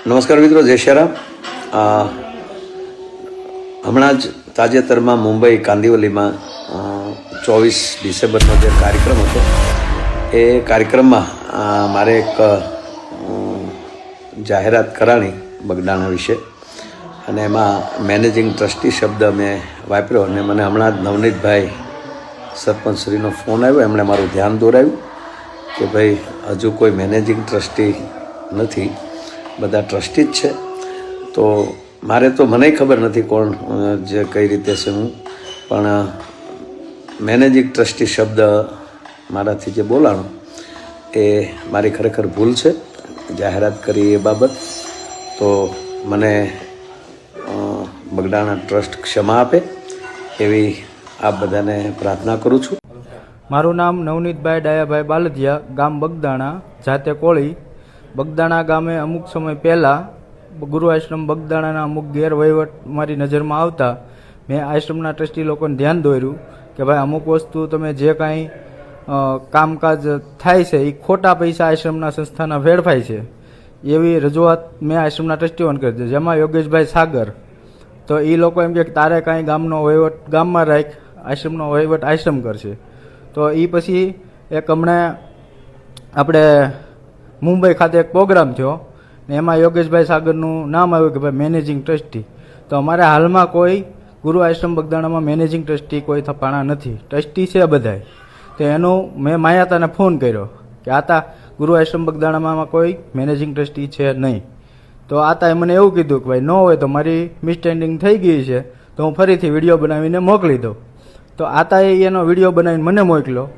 નમસ્કાર મિત્રો, જય શ્રી રામ. હમણાં જ તાજેતરમાં મુંબઈ કાંદિવલીમાં 24 ડિસેમ્બરનો જે કાર્યક્રમ હતો એ કાર્યક્રમમાં મારે એક જાહેરાત કરાણી બગદાણા વિશે, અને એમાં મેનેજિંગ ટ્રસ્ટી શબ્દ મેં વાપર્યો, અને મને હમણાં જ નવનીતભાઈ સરપંચશ્રીનો ફોન આવ્યો. એમણે મારું ધ્યાન દોરાવ્યું કે ભાઈ હજુ કોઈ મેનેજિંગ ટ્રસ્ટી નથી, બધા ટ્રસ્ટી જ છે. તો મારે તો મને ખબર નથી કોણ જે કઈ રીતે છે હું, પણ મેનેજિંગ ટ્રસ્ટી શબ્દ મારાથી જે બોલાણો એ મારી ખરેખર ભૂલ છે. જાહેરાત કરી એ બાબત તો મને બગદાણા ટ્રસ્ટ ક્ષમા આપે એવી આપ બધાને પ્રાર્થના કરું છું. મારું નામ નવનીતભાઈ ડાયાભાઈ બાલદિયા, ગામ બગદાણા, જાતે કોળી. બગદાણા ગામે અમુક સમય પહેલાં ગુરુ આશ્રમ બગદાણાના અમુક ગેરવહીવટ મારી નજરમાં આવતા મેં આશ્રમના ટ્રસ્ટી લોકોને ધ્યાન દોર્યું કે ભાઈ અમુક વસ્તુ તમે જે કાંઈ કામકાજ થાય છે એ ખોટા પૈસા આશ્રમના સંસ્થાના વેડફાય છે એવી રજૂઆત મેં આશ્રમના ટ્રસ્ટીઓને કરી હતી. જેમાં યોગેશભાઈ સાગર, તો એ લોકો એમ કે તારે કાંઈ ગામનો વહીવટ ગામમાં રાખ, આશ્રમનો વહીવટ આશ્રમ કરશે. તો એ પછી એક હમણાં આપણે મુંબઈ ખાતે એક પ્રોગ્રામ થયો ને એમાં યોગેશભાઈ સાગરનું નામ આવ્યું કે ભાઈ મેનેજિંગ ટ્રસ્ટી. તો અમારે હાલમાં કોઈ ગુરુ આશ્રમ બગદાણામાં મેનેજિંગ ટ્રસ્ટી કોઈ થપાણા નથી, ટ્રસ્ટી છે બધાય. તો એનું મેં માયાતાને ફોન કર્યો કે આતા ગુરુ આશ્રમ બગદાણામાં કોઈ મેનેજિંગ ટ્રસ્ટી છે નહીં. તો આતાએ મને એવું કીધું કે ભાઈ ન હોય તો મારી મિસસ્ટેન્ડિંગ થઈ ગઈ છે, તો હું ફરીથી વિડીયો બનાવીને મોકલી દઉં. તો આતાએ એનો વિડીયો બનાવીને મને મોકલ્યો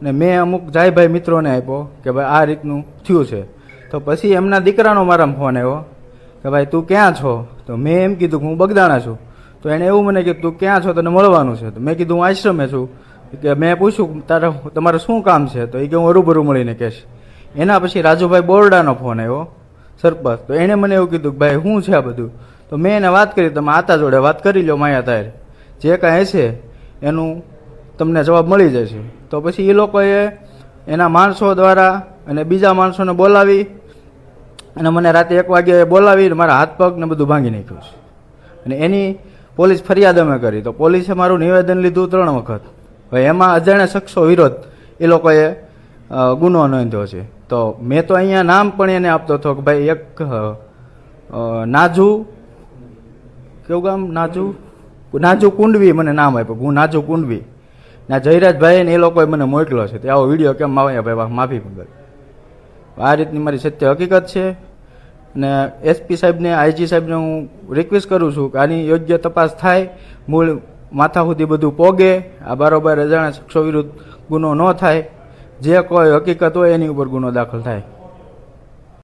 ને મેં અમુક જાયભાઈ મિત્રોને આપ્યો કે ભાઈ આ રીતનું થયું છે. તો પછી એમના દીકરાનો મારામાં ફોન આવ્યો કે ભાઈ તું ક્યાં છો? તો મેં એમ કીધું કે હું બગદાણા છું. તો એણે એવું મને કીધું તું ક્યાં છો, તને મળવાનું છે? તો મેં કીધું હું આશ્રમે છું. કે મેં પૂછ્યું તમારે શું કામ છે? તો એ કે હું હરૂભરું મળીને કહેશ. એના પછી રાજુભાઈ બોરડાનો ફોન આવ્યો, સરપંચ. તો એણે મને એવું કીધું કે ભાઈ શું છે આ બધું? તો મેં એને વાત કરી, તમે આતા જોડે વાત કરી લો, માયા તારે જે કાંઈ છે એનું તમને જવાબ મળી જશે. તો પછી એ લોકોએ એના માણસો દ્વારા અને બીજા માણસોને બોલાવી અને મને રાતે 1 વાગ્યે બોલાવી મારા હાથ પગ ને બધું ભાંગી નાખ્યું છે. અને એની પોલીસ ફરિયાદ અમે કરી. તો પોલીસે મારું નિવેદન લીધું 3 વખત. હવે એમાં અજાણ્યા શખ્સો વિરોધ એ લોકોએ ગુનો નોંધ્યો છે. તો મેં તો અહીંયા નામ પણ એને આપતો હતો કે ભાઈ એક નાજુ, કેવું ગામ? નાજુ કુંડવી મને નામ આપ્યું, હું નાજુ કુંડવી ના જયરાજભાઈ ને એ લોકોએ મને મોકલ્યો છે. તે આવો વિડીયો કેમ આવ્યા ભાઈ, માફી મંગલ. આ રીતની મારી સત્ય હકીકત છે. અને એસપી સાહેબને, આઈજી સાહેબને હું રિક્વેસ્ટ કરું છું કે આની યોગ્ય તપાસ થાય, મૂળ માથા સુધી બધું પોગે, આ બારોબાર અજાણ્યા શખ્સો વિરુદ્ધ ગુનો ન થાય, જે કોઈ હકીકત હોય એની ઉપર ગુનો દાખલ થાય.